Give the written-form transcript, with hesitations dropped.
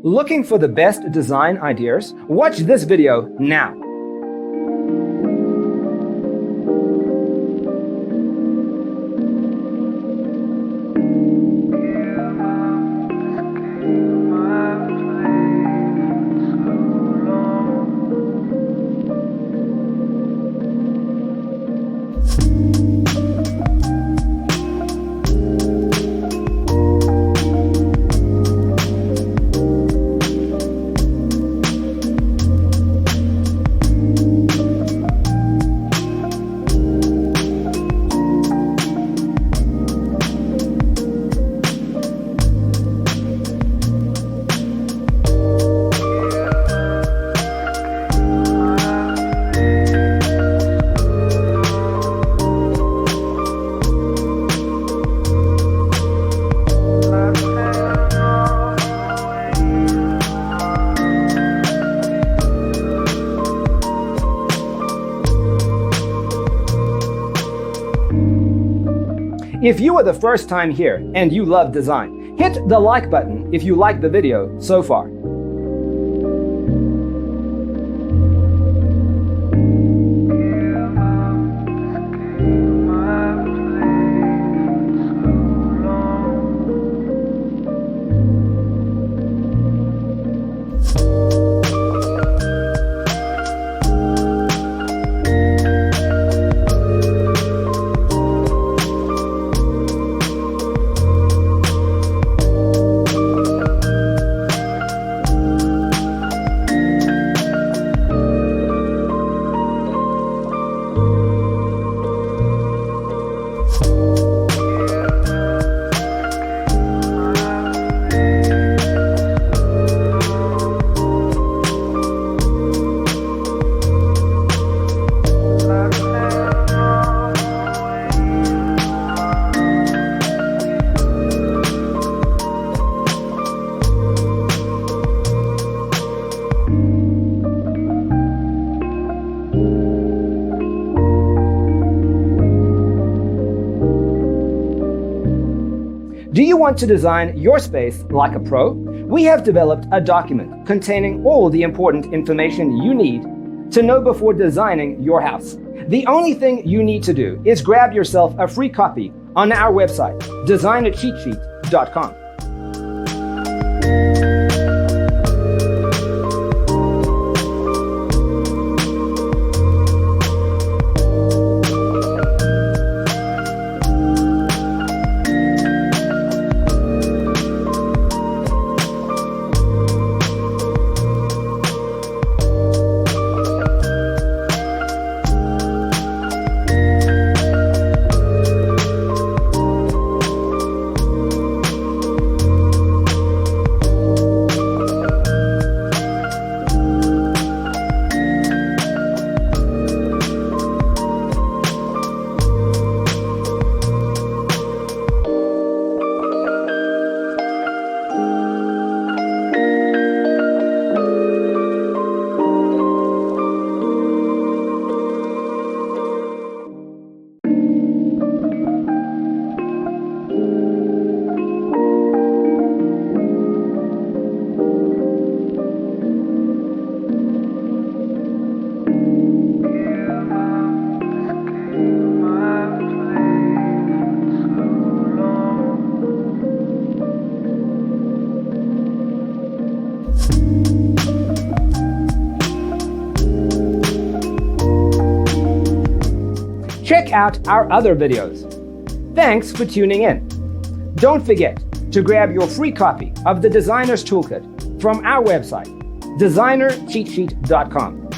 Looking for the best design ideas? Watch this video now. If you are the first time here and you love design, hit the like button if you like the video so far. Do you want to design your space like a pro? We have developed a document containing all the important information you need to know before designing your house. The only thing you need to do is grab yourself a free copy on our website, designercheatsheet.com. Check out our other videos. Thanks for tuning in. Don't forget to grab your free copy of the Designer's Toolkit from our website, designercheatsheet.com.